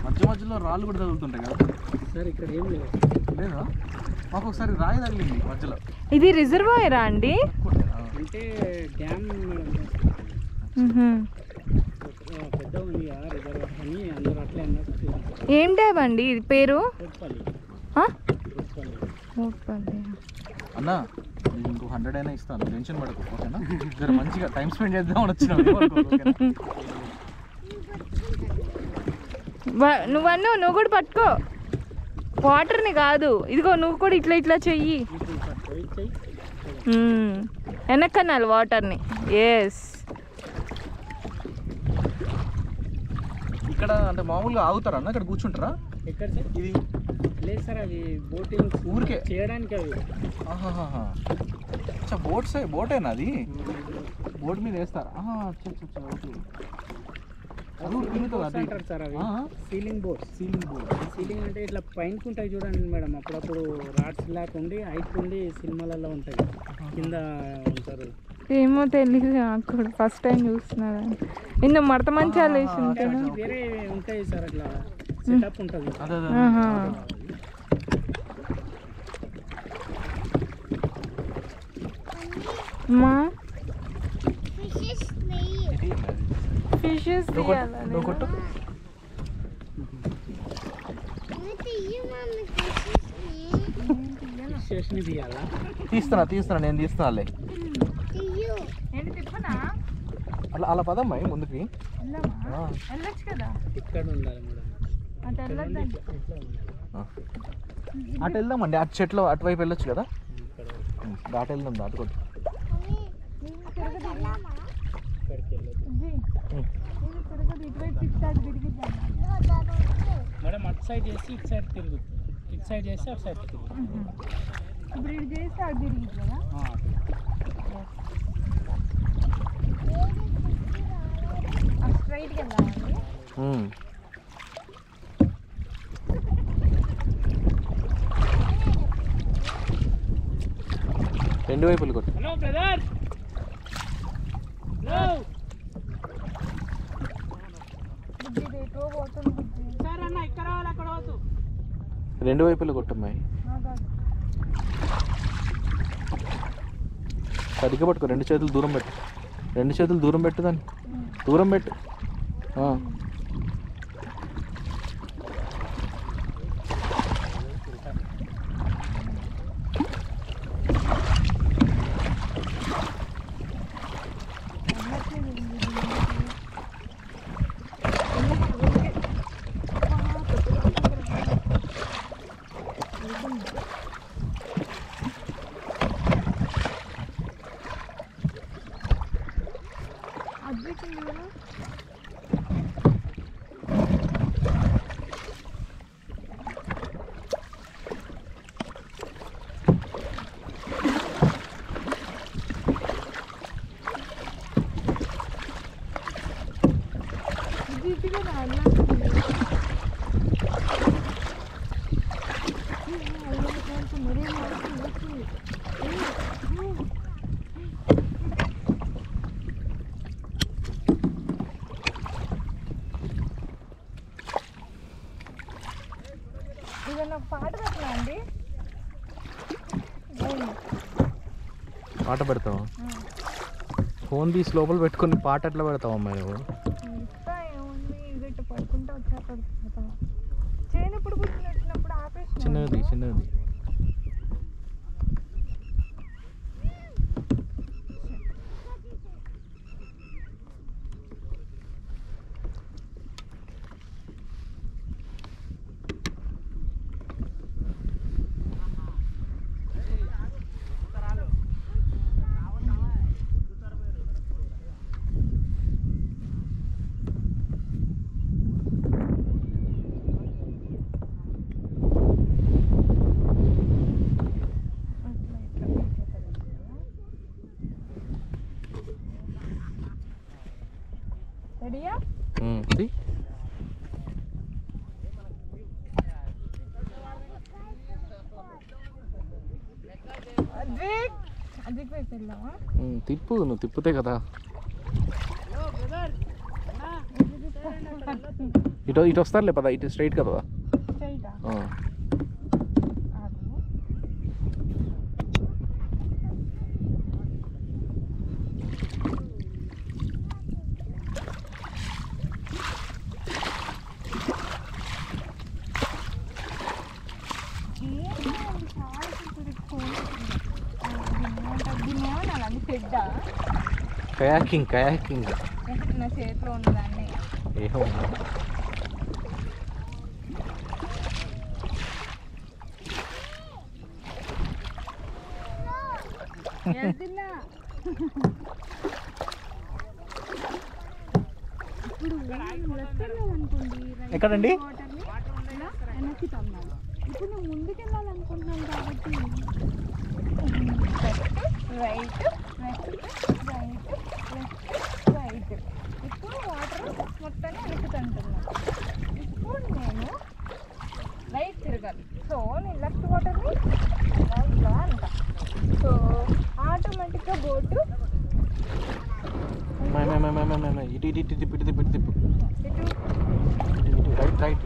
మధ్య మధ్యలో రాళ్ళు కూడా తగులుతుంటాయి కదా సార్. ఇక్కడ ఏం లేదు లేదా? మాకు ఒకసారి రాయి తగిలింది మధ్యలో. ఇది రిజర్వాయరా అండి? అంటే డ్యామ్ పెద్ద ఉంది కదా రిజర్వాయర్ అని అందరూ అట్లే అన్నారు. ఏం డ్యామ్ అండి ఇది పేరు? అన్నా నేను ఇంకో 100 అయినా ఇస్తాను, టెన్షన్ పడకు ఓకేనా? జర మంచిగా టైం స్పెండ్ చేద్దామని వచ్చిన. నువ్వు కూడా పట్టుకో, వాటర్ని కాదు. ఇదిగో నువ్వు కూడా ఇట్లా ఇట్లా చెయ్యి, వెనక్కనాలి వాటర్ని. ఎస్. ఇక్కడ అంటే మామూలుగా ఆగుతారా అన్న? ఇక్కడ కూర్చుంటారా? ఎక్కడ సార్? ఇది లేదు సార్, అవి బోటింగ్ ఊరికే చేయడానికి. అవి అచ్చా బోటేనా అది? బోట్ మీద వేస్తారా? ఓకే. అంటారు సార్ అవి సీలింగ్ బోట్. సీలింగ్ అంటే ఇట్లా పైనకు ఉంటాయి చూడండి మేడం. అప్పుడప్పుడు రాడ్స్ లాగా ఉండి హైట్ ఉండి సినిమాలలో ఉంటాయి, కింద ఉంటారు. ఏమో తెలియదు నాకు కూడా, ఫస్ట్ టైం చూస్తున్నారా. ఇందులో మడత మంచాలు వేసి ఉంటాయి, వేరే ఉంటాయి సార్. అట్లా సెటప్ ఉంటుంది. మా ఫిషెస్ తీస్తున్నా నేను తీస్తున్నాలే. అలా పదమ్మా ముందుకి. ఇక్కడ ఉండాలి మేడం. అటు వెళ్దామండి, అటు చెట్లు అటువైపు వెళ్ళొచ్చు కదా. దాటి వెళ్దాం, దాటుకోవచ్చు. మేడం అటు సైడ్ చేసి ఇటు సైడ్ తిరుగుతుంది, ఇటు సైడ్ చేసి అటు సైడ్ తిరుగుతుంది. ఇప్పుడు ఇటు చేస్తే అటు తిరిగింది కదా. స్ట్రైట్కి వెళ్దామండి. రెండు వైపులు కొట్టు. Hello brother. సార్ అన్న ఇక్కడ రావాలి, అక్కడ వద్దు. రెండు వైపులు కొట్టమ్మాయి. సరిగ్గా పట్టుకో, రెండు చేతులు దూరం పెట్టు. దాన్ని దూరం పెట్టు. పాట పెడతావా? ఫోన్ తీసి లోపల పెట్టుకుని పాట ఎట్లా పెడతావు అమ్మాయి నువ్వు? చిన్నది రెడీయా? తిప్పు, నువ్వు తిప్పుతే కదా. ఇటు ఇటు వస్తారులే పదా, ఇటు స్ట్రైట్ కదా. స్ట్రైటా? కయాకింగ్ కయాకింగ్ నా చేతిలో ఉన్నదాన్ని ఏమో. వెళ్తున్నా. ఎక్కడండి? వెనక్కి తమ్మాలి. ఇప్పుడు నువ్వు ముందుకు వెళ్ళాలనుకుంటున్నాను కాబట్టి right left right left right. ఇప్పుడు వాటర్ మొత్తాన్ని వెనుకుతుంటున్నాను. ఇప్పుడు నేను రైట్ తిరగాలి. సో నేను లెఫ్ట్ వాటర్ని రైట్గా అంట. సో ఆటోమేటిక్గా బోటు ఇటు ఇటు ఇటు తిప్పు ఇటు తిప్పు ఇటు తిప్పు ఇటు ఇటు ఇటు రైట్ రైట్